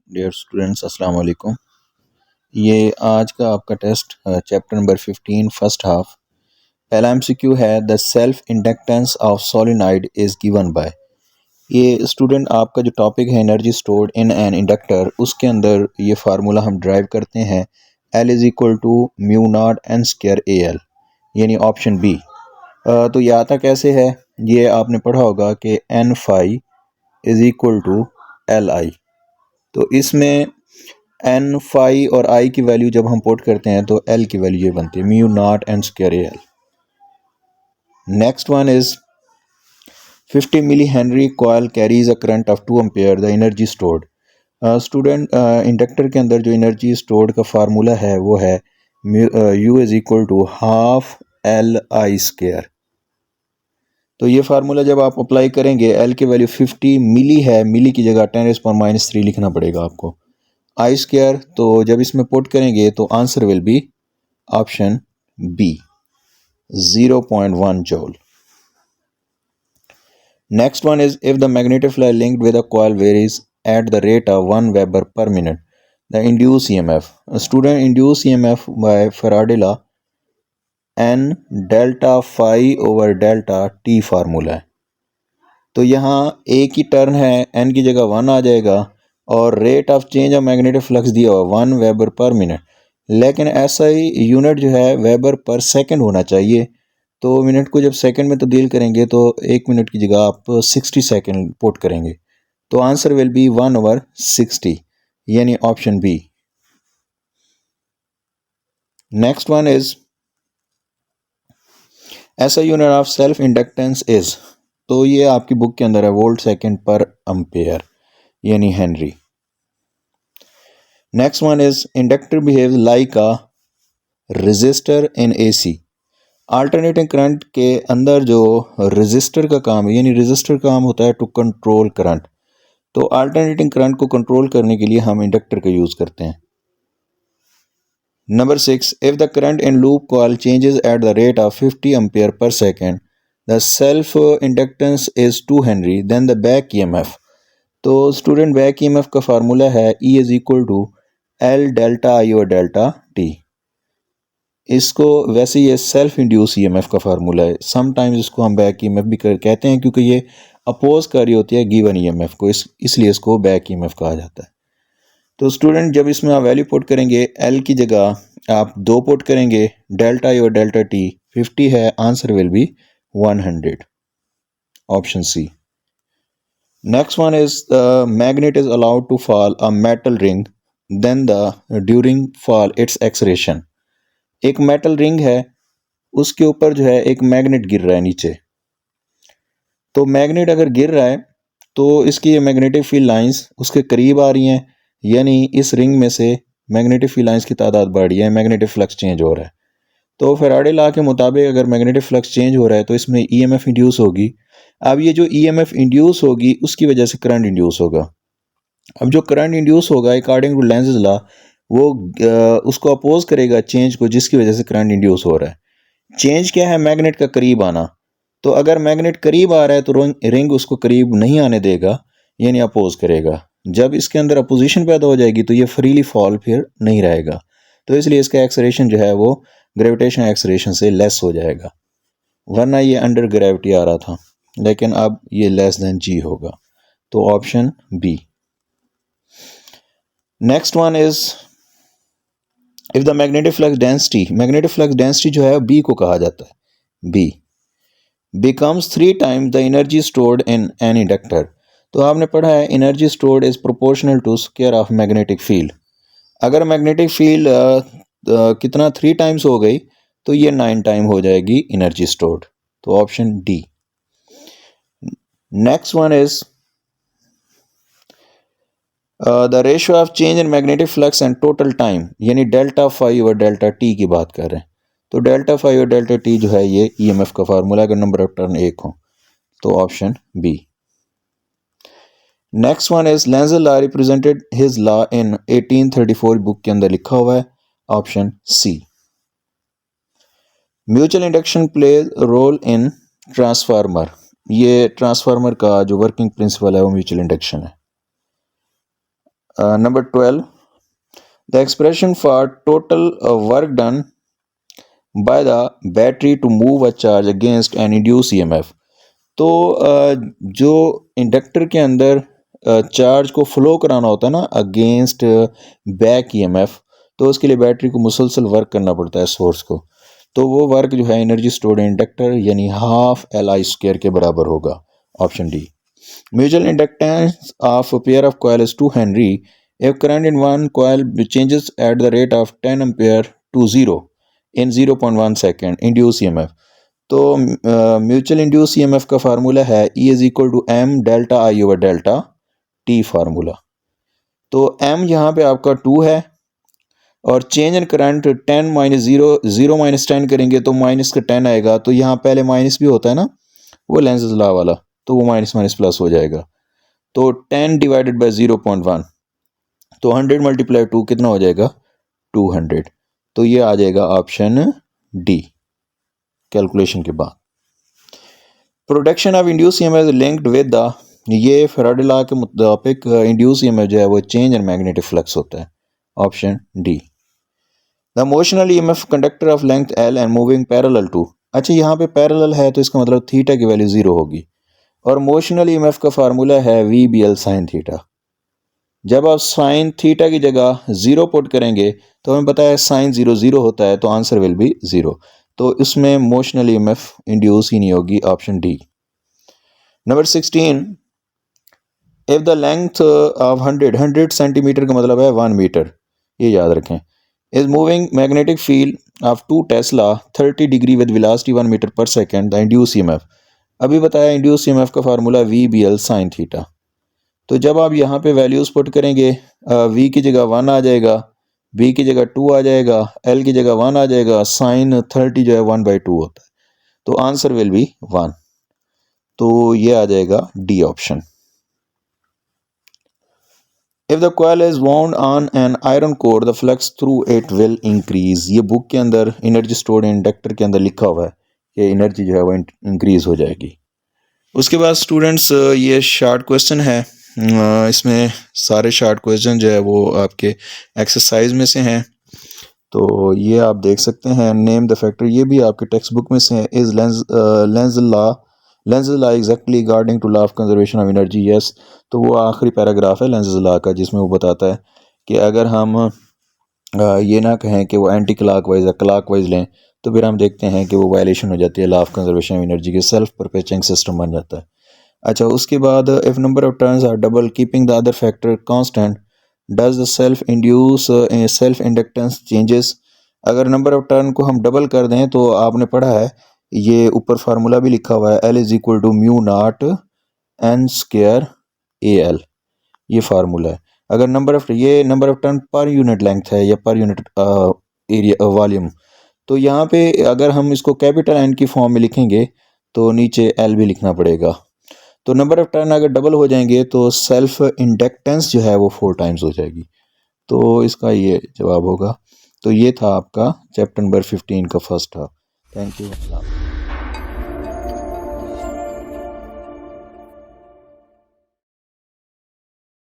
Dear students अस्सलाम वालेकुम। ये आज का आपका test chapter number 15 first half. पहला एमसीक्यू है the self inductance of solenoid is given by. ये स्टूडेंट आपका जो टॉपिक है energy stored in an inductor, उसके अंदर ये फार्मूला हम ड्राइव करते हैं L is equal to mu not N square A L, यानी ऑप्शन बी। तो ये आता कैसे है, ये आपने पढ़ा होगा कि N phi is equal to L I. तो इसमें एन फाई और आई की वैल्यू जब हम पुट करते हैं तो एल की वैल्यू ये बनती है mu not N square L. Next one is 50 milli henry coil carries a current of 2 ampere the energy stored. Student inductor के अंदर जो एनर्जी स्टोर्ड का फार्मूला है वो है U is equal to half L I square. तो ये formula जब आप अप्लाई करेंगे, एल की वैल्यू 50 मिली है, मिली की जगह 10⁻³ लिखना पड़ेगा आपको, आई स्क्वायर। तो जब इसमें पुट करेंगे तो answer will be option B 0.1 joule. Next one is if the magnetic flux linked with a coil varies at the rate of 1 weber per minute the induce EMF. Student induce EMF by Faraday law N delta phi over delta T formula है। तो यहाँ एक ही turn है, N की जगह 1 आ जाएगा और rate of change of magnetic flux दिया हुआ 1 वेबर पर मिनट, लेकिन ऐसा ही यूनिट जो है वेबर पर सेकंड होना चाहिए। तो मिनट को जब सेकंड में तब्दील करेंगे तो 1 मिनट की जगह आप 60 सेकंड पुट करेंगे, तो आंसर विल बी 1/60, यानी option B. Next one is ऐसा unit of self inductance is, तो ये आपकी बुक के अंदर है वोल्ट सेकंड पर एम्पेयर, यानी henry. Next one is inductor behave like a resistor in AC. Alternating current के अंदर जो रेजिस्टर का काम है, यानी रेजिस्टर का काम होता है टू कंट्रोल करंट। तो अल्टरनेटिंग करंट को कंट्रोल करने के लिए हम इंडक्टर का यूज करते हैं। Number 6, if the current in loop coil changes at the rate of 50 ampere per second the self inductance is 2 henry then the back EMF. तो स्टूडेंट बैक ईएमएफ का फार्मूला है E is equal to L delta I और delta T. इसको वैसे ये self induce EMF का formula है, sometimes इसको हम बैक ईएमएफ भी कहते हैं क्योंकि ये अपोज कर रही होती है गिवन ईएमएफ को, इसलिए इसको बैक ईएमएफ कहा जाता है। तो स्टूडेंट जब इसमें आप वैल्यू पुट करेंगे, एल की जगह आप 2 पुट करेंगे, डेल्टा आई और डेल्टा टी 50 है, answer will be 100, option C. Next one is magnet is allowed to fall a metal ring then the during fall its acceleration. एक मेटल रिंग है, उसके ऊपर जो है एक मैग्नेट गिर रहा है नीचे। तो मैग्नेट अगर गिर रहा है तो इसकी ये मैग्नेटिक फील्ड लाइंस उसके करीब आ रही हैं, यानी इस रिंग में से मैग्नेटिक फील्ड लाइंस की तादाद बढ़ रही है, मैग्नेटिक फ्लक्स चेंज हो रहा है। तो फैराडे लॉ के मुताबिक अगर मैग्नेटिक फ्लक्स चेंज हो रहा है तो इसमें ईएमएफ इंड्यूस होगी। अब ये जो ईएमएफ इंड्यूस होगी उसकी वजह से करंट इंड्यूस होगा। अब जो करंट इंड्यूस होगा अकॉर्डिंग टू लेंज़ लॉ, वो उसको अपोज करेगा चेंज को, जिसकी वजह से करंट इंड्यूस हो रहा है। चेंज क्या है? मैग्नेट का करीब आना। तो अगर मैग्नेट करीब आ रहा है तो रिंग उसको करीब नहीं आने देगा, यानी अपोज करेगा। जब इसके अंदर अपोजिशन पैदा हो जाएगी तो ये फ्रीली फॉल फिर नहीं रहेगा, तो इसलिए इसका एक्सलेरेशन जो है वो ग्रेविटेशन एक्सलेरेशन से लेस हो जाएगा, वरना ये अंडर ग्रेविटी आ रहा था, लेकिन अब ये लेस देन जी होगा, तो option B. Next one is if the magnetic flux density जो है बी को कहा जाता है, B becomes 3 times the energy stored in an inductor। तो आपने पढ़ा है energy stored is proportional to square of magnetic field. अगर मैग्नेटिक फील्ड कितना 3 टाइम्स हो गई तो ये 9 टाइम हो जाएगी एनर्जी स्टोर्ड, तो option D. Next one is the ratio of change in magnetic flux and total time, यानी डेल्टा फाई और डेल्टा टी की बात कर रहे हैं। तो डेल्टा फाई और डेल्टा टी जो है ये ईएमएफ का फार्मूला, अगर नंबर ऑफ टर्न 1 हो तो option B. Next one is Lenz law represented his law in 1834 book के अंदर लिखा हुआ है, option C. Mutual induction play role in transformer, ये ट्रांसफार्मर का जो वर्किंग प्रिंसिपल है वो म्यूचुअल इंडक्शन है। Number 12, the expression for total work done by the battery to move a charge against an induced EMF. तो जो inductor के अंदर चार्ज को फ्लो कराना होता है ना अगेंस्ट बैक ईएमएफ, तो उसके लिए बैटरी को मुसलसल वर्क करना पड़ता है सोर्स को। तो वो वर्क जो है एनर्जी स्टोर्ड इन इंडक्टर यानी हाफ Li² के बराबर होगा, option D. Mutual inductance of pair of coil is 2 Henry if current in one coil changes at the rate of 10 ampere to 0 in 0.1 second induce EMF। तो mutual induce EMF का formula है E is equal to M delta I over delta T formula. तो M यहाँ पे आपका 2 है और change in current 10 minus 0 minus 10 करेंगे तो माइनस का 10 आएगा। तो यहाँ पहले माइनस भी होता है ना, वो लेंज़ लॉ वाला, तो वो माइनस माइनस प्लस हो जाएगा। तो 10 डिवाइडेड बाई 0.1, तो 100 मल्टीप्लाई 2 कितना हो जाएगा 200। तो ये आ जाएगा ऑप्शन डी कैलकुलेशन के बाद। Production of induce EMF linked with the, ये फैराडे लॉ के मुताबिक इंड्यूस ईएमएफ जो है वो चेंज इन मैग्नेटिक फ्लक्स होता है, option D. The motional EMF conductor of length L and moving parallel to, अच्छा यहाँ पे पैरेलल है तो इसका मतलब थीटा की वैल्यू 0 होगी और मोशनल ईएमएफ का फार्मूला है V B L sine theta. जब आप साइन थीटा की जगह 0 पुट करेंगे तो हमें पता है साइन 0 0 होता है, तो आंसर विल बी 0। तो इसमें मोशनल ईएमएफ इंड्यूस ही नहीं होगी, option D. Number 16, if the length of 100 centimetre का मतलब है 1 मीटर, ये याद रखें, is moving magnetic field of 2 tesla 30 degree with velocity 1 metre per second, the induce EMF, अभी बताया इंड्यूस ईएमएफ का formula V B L sine theta. तो जब आप यहाँ पे वैल्यूज़ पुट करेंगे, v की जगह 1 आ जाएगा, b की जगह 2 आ जाएगा, l की जगह 1 आ जाएगा, साइन 30 जो है 1/2 होता है, तो आंसर विल बी 1। तो ये आ जाएगा D option. If the coil is wound on an iron core the flux through it will increase, ये बुक के अंदर एनर्जी स्टोर्ड इन इंडक्टर के अंदर लिखा हुआ है कि एनर्जी जो है वो इंक्रीज हो जाएगी। उसके बाद स्टूडेंट्स ये शॉर्ट क्वेश्चन है, इसमें सारे शॉर्ट क्वेश्चन जो है वो आपके एक्सरसाइज में से हैं, तो ये आप देख सकते हैं। नेम द फैक्टर, ये भी आपके टेक्स्ट बुक में से है। Is Lenz law exactly according to law of conservation of energy, yes. तो वो आखिरी पैराग्राफ है लेंज़ लॉ का जिसमें वो बताता है कि अगर हम ये ना कहें कि वो एंटी क्लॉकवाइज या क्लॉकवाइज लें तो फिर हम देखते हैं कि वो वायलेशन हो जाती है law of conservation of energy के, सेल्फ परपेचुएटिंग सिस्टम बन जाता है। अच्छा, उसके बाद if number of turns are double keeping the other factor constant does the self inductance changes, अगर नंबर ऑफ टर्न को हम डबल कर दें तो आपने पढ़ा है, ये ऊपर फार्मूला भी लिखा हुआ है, L is equal to mu not N square AL, ये फार्मूला है। अगर number of turn per unit length है या पर यूनिट एरिया वॉल्यूम, तो यहाँ पे अगर हम इसको कैपिटल N की फॉर्म में लिखेंगे तो नीचे L भी लिखना पड़ेगा। तो नंबर ऑफ टर्न अगर डबल हो जाएंगे तो सेल्फ इंडक्टेंस जो है वो 4 टाइम्स हो जाएगी। तो इसका ये जवाब होगा। तो ये था आपका चैप्टर नंबर 15 का फर्स्ट हाफ। Thank you.